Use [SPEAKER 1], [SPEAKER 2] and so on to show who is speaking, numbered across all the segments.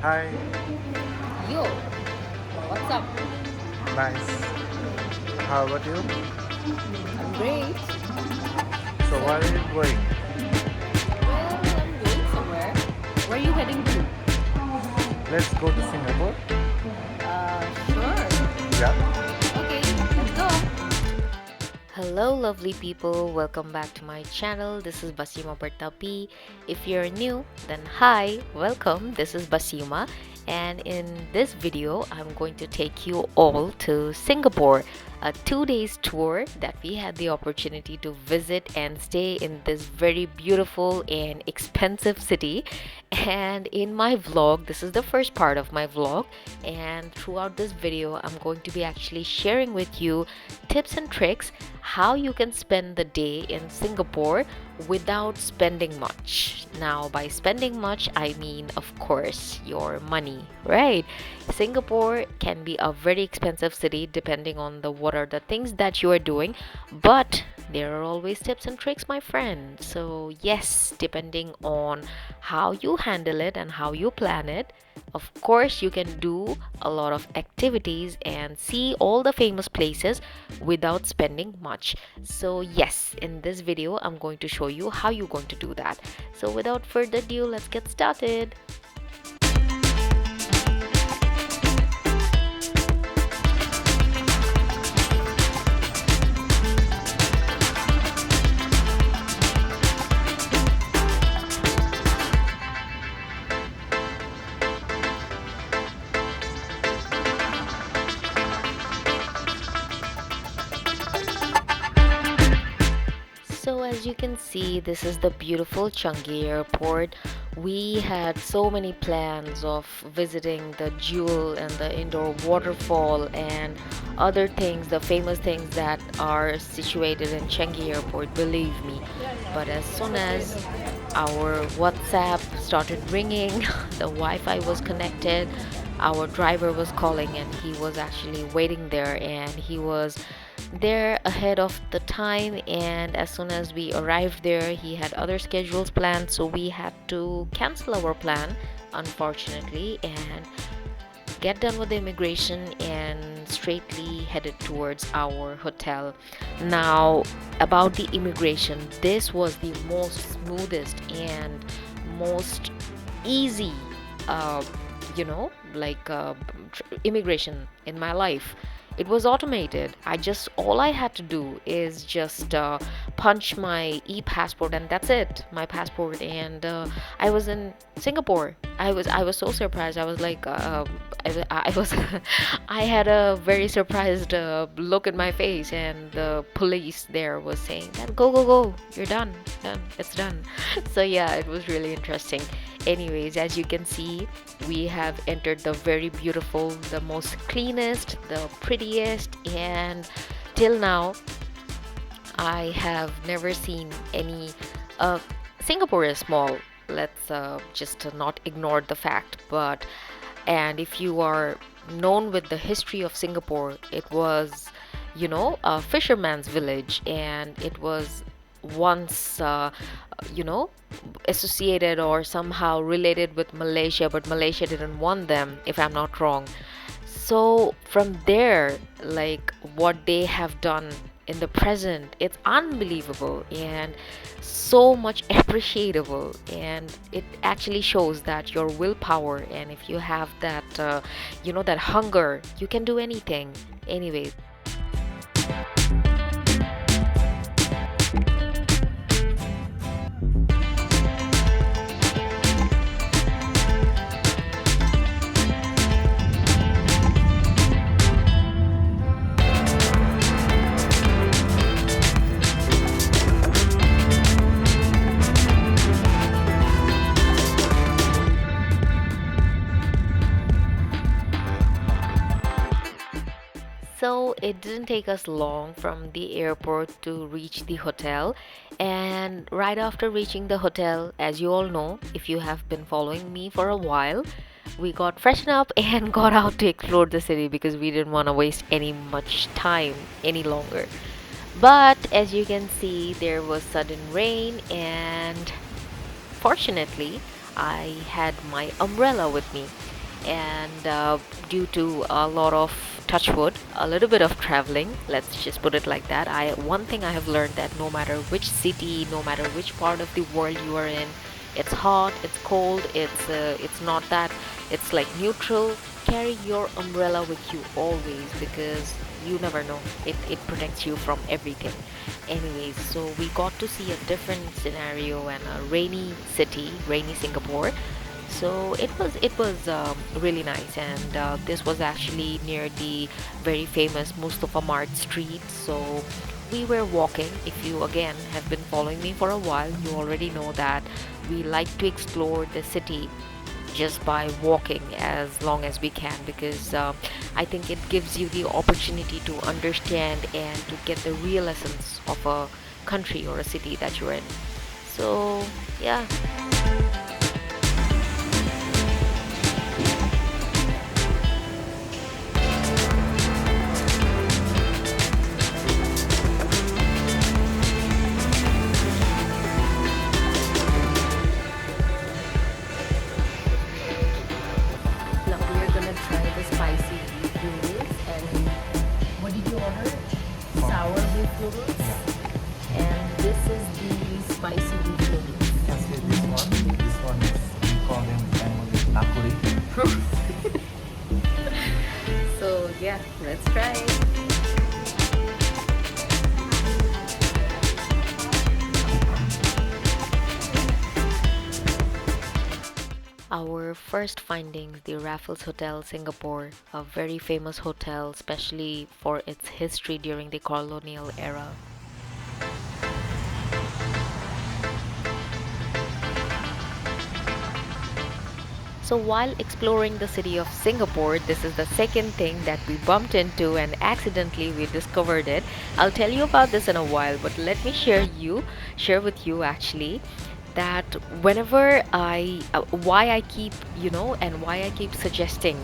[SPEAKER 1] Hi,
[SPEAKER 2] Yo, what's up?
[SPEAKER 1] nice. How about you?
[SPEAKER 2] I'm great.
[SPEAKER 1] So,
[SPEAKER 2] So,
[SPEAKER 1] where are you going?
[SPEAKER 2] I'm going somewhere. Where are you heading to?
[SPEAKER 1] Let's go to Singapore.
[SPEAKER 2] Sure.
[SPEAKER 1] Yeah.
[SPEAKER 2] Okay, let's go. Hello, lovely people. Welcome back to my channel. This is Basima Bertapi. If you're new, then hi, welcome. This is Basima, and in this video, I'm going to take you all to Singapore, a 2 days tour that we had the opportunity to visit and stay in this very beautiful and expensive city. And in my vlog, this is the first part of my vlog, and throughout this video, I'm going to be actually sharing with you tips and tricks how you can spend the day in Singapore without spending much. Now, by spending much, I mean, of course, your money, right? Singapore can be a very expensive city depending on the what are the things that you are doing, but there are always tips and tricks, my friend. So, yes, depending on how you handle it and how you plan it, of course, you can do a lot of activities and see all the famous places without spending much. So, yes, in this video, I'm going to show you how you're going to do that. So, without further ado, let's get started. So, as you can see, this is the beautiful Changi Airport. We had so many plans of visiting the Jewel and the indoor waterfall and other things, the famous things that are situated in Changi Airport, believe me. But as soon as our WhatsApp started ringing, the Wi Fi was connected, our driver was calling, and he was actually waiting there, and he was there ahead of the time. And as soon as we arrived there, he had other schedules planned, so we had to cancel our plan, unfortunately, and get done with the immigration and straightly headed towards our hotel. Now, about the immigration, this was the most smoothest and most easy, uh, like immigration in my life. It was automated. All I had to do is just punch my e-passport, and that's it, my passport. And I was in Singapore. I was so surprised. I was like, I was I had a very surprised look in my face, and the police there was saying that go go go, you're done, it's done. So yeah, it was really interesting. Anyways, as you can see, we have entered the very beautiful, the most cleanest, the prettiest, and till now I have never seen any. Uh, Singapore is small. Let's just not ignore the fact. But and if you are known with the history of Singapore, it was, a fisherman's village, and it was once, you know, associated or somehow related with Malaysia, but Malaysia didn't want them, if I'm not wrong. So from there, like what they have done in the present, it's unbelievable and so much appreciable. And it actually shows that your willpower, and if you have that, that hunger, you can do anything. Anyways. So it didn't take us long from the airport to reach the hotel. And right after reaching the hotel, as you all know, if you have been following me for a while, we got freshened up and got out to explore the city because we didn't want to waste any much time any longer. But as you can see, there was sudden rain, and fortunately, I had my umbrella with me. And due to a lot of touch wood, a little bit of traveling, let's just put it like that, I one thing I have learned that no matter which city, no matter which part of the world you are in, it's hot, it's cold, it's not that, it's like neutral. Carry your umbrella with you always because you never know. It protects you from everything. Anyways, so we got to see a different scenario and a rainy city, rainy Singapore. So it was really nice, and this was actually near the very famous Mustafa Mart Street. So we were walking. If you again have been following me for a while, you already know that we like to explore the city just by walking as long as we can, because I think it gives you the opportunity to understand and to get the real essence of a country or a city that you're in. So yeah. Now we are gonna try the spicy beef noodles. And what did you order? Sour beef noodles. And this is the spicy beef noodles.
[SPEAKER 1] See this one. This one is we call them family nakuri.
[SPEAKER 2] So yeah, let's try it. Our first findings, the Raffles Hotel Singapore, a very famous hotel, especially for its history during the colonial era. So while exploring the city of Singapore, this is the second thing that we bumped into and accidentally we discovered it. I'll tell you about this in a while, but let me share with you actually that whenever why I keep, and why I keep suggesting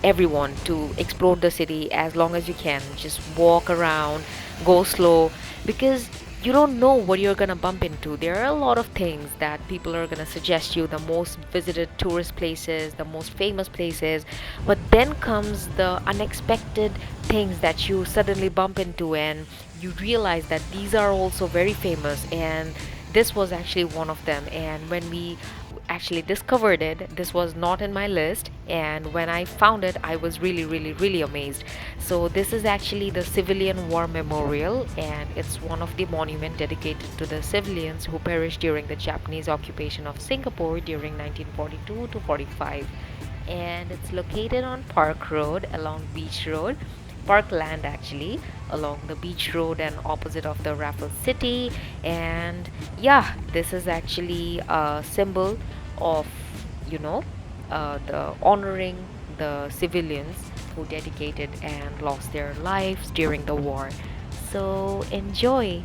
[SPEAKER 2] everyone to explore the city as long as you can. Just walk around, go slow, because you don't know what you're gonna bump into. There are a lot of things that people are gonna suggest you, the most visited tourist places, the most famous places, but then comes the unexpected things that you suddenly bump into, and you realize that these are also very famous, and this was actually one of them. And when we actually discovered it, this was not in my list, and when I found it, I was really, really, really amazed. So this is actually the Civilian War Memorial, and it's one of the monument dedicated to the civilians who perished during the Japanese occupation of Singapore during 1942 to 45. And it's located on Park Road along Beach Road, Parkland actually, along the Beach Road and opposite of the Raffles City. And yeah, this is actually a symbol of, you know, the honoring the civilians who dedicated and lost their lives during the war. So enjoy.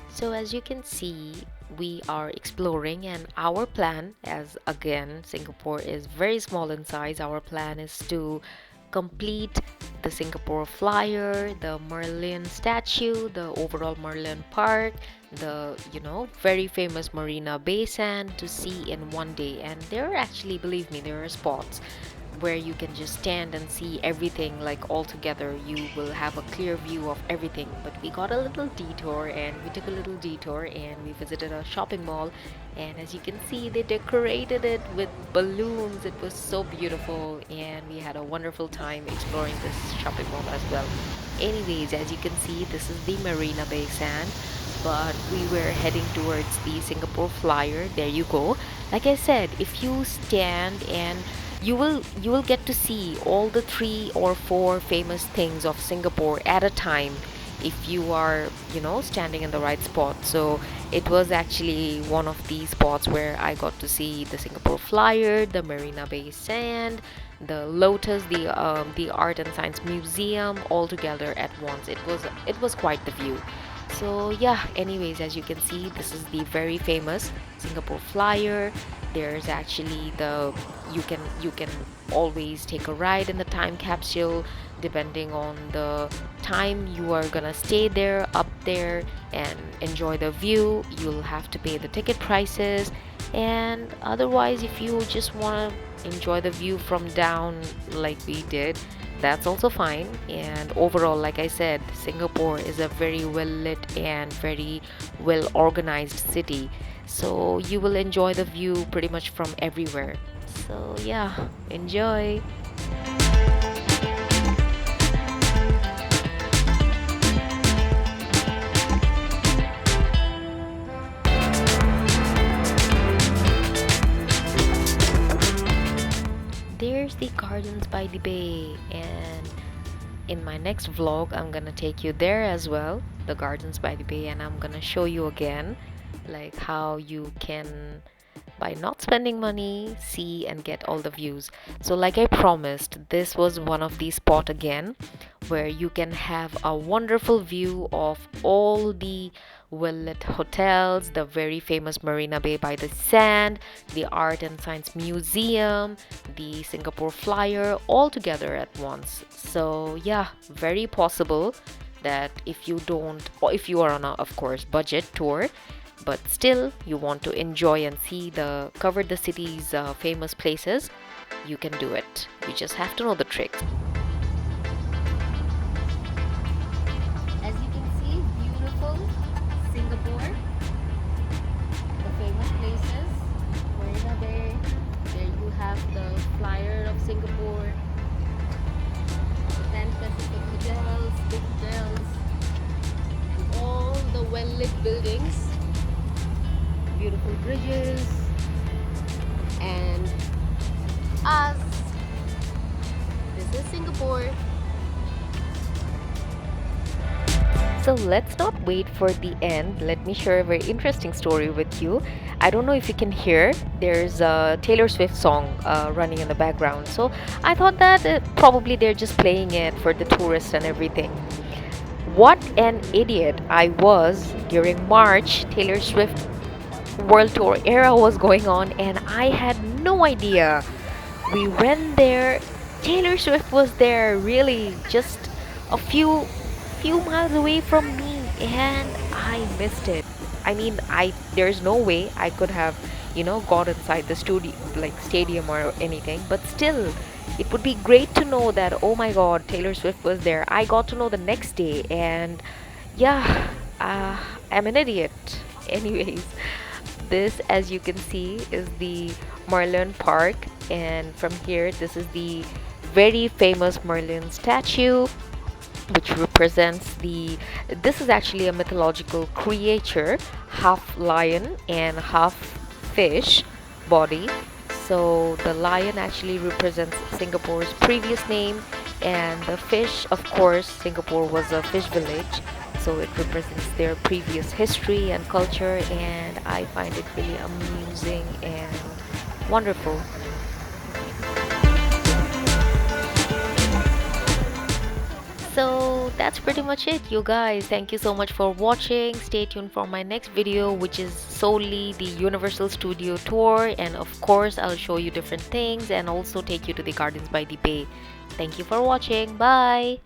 [SPEAKER 2] So as you can see, we are exploring, and our plan, as again Singapore is very small in size, our plan is to complete the Singapore Flyer, the Merlion statue, the overall Merlion Park, the very famous Marina Bay Sand to see in one day. And there are actually, believe me, there are spots where you can just stand and see everything like all together. You will have a clear view of everything. But we got a little detour, and we took a little detour and we visited a shopping mall, and as you can see, they decorated it with balloons. It was so beautiful, and we had a wonderful time exploring this shopping mall as well. Anyways, as you can see, this is the Marina Bay Sand, but we were heading towards the Singapore Flyer. There you go. Like I said, if you stand and you will get to see all the three or four famous things of Singapore at a time if you are, standing in the right spot. So it was actually one of these spots where I got to see the Singapore Flyer, the Marina Bay Sand, the Lotus, the Art and Science Museum, all together at once. It was quite the view. So yeah, anyways, as you can see, this is the very famous Singapore Flyer. There's actually the you can always take a ride in the time capsule depending on the time you are gonna stay there up there and enjoy the view. You'll have to pay the ticket prices, and otherwise if you just want to enjoy the view from down like we did, that's also fine. And overall, like I said, Singapore is a very well lit and very well organized city, so you will enjoy the view pretty much from everywhere. So yeah, enjoy. There's the gardens by the bay, and in my next vlog I'm gonna take you there as well, the gardens by the bay, and I'm gonna show you again like how you can, by not spending money, see and get all the views. So like I promised, this was one of these spot again where you can have a wonderful view of all the well-lit hotels, the very famous Marina Bay by the Sand, the Art and Science Museum, the Singapore Flyer, all together at once. So yeah, very possible that if you don't, or if you are on a, of course, budget tour, but still you want to enjoy and see the cover the city's famous places, you can do it. You just have to know the tricks. As you can see, beautiful Singapore, the famous places, Marina Bay. There you have the flyer of Singapore, the 10 Pacific hotels, big hotels, and all the well-lit buildings, beautiful bridges, and us. This is Singapore. So let's not wait for the end. Let me share a very interesting story with you. I don't know if you can hear, there's a Taylor Swift song running in the background. So I thought that probably they're just playing it for the tourists and everything. What an idiot I was during March. Taylor Swift World Tour era was going on, and I had no idea. We went there, Taylor Swift was there, really just a few miles away from me, and I missed it. I mean, I there's no way I could have, got inside the studio, like stadium or anything, but still it would be great to know that, oh my god, Taylor Swift was there. I got to know the next day, and yeah, I'm an idiot. Anyways, this, as you can see, is the Merlion Park, and from here, this is the very famous Merlion statue, which represents the this is actually a mythological creature, half lion and half fish body. So the lion actually represents Singapore's previous name, and the fish, of course, Singapore was a fish village, so it represents their previous history and culture, and I find it really amusing and wonderful. So that's pretty much it, you guys. Thank you so much for watching. Stay tuned for my next video, which is solely the Universal Studio tour, and of course I'll show you different things and also take you to the Gardens by the Bay. Thank you for watching. Bye.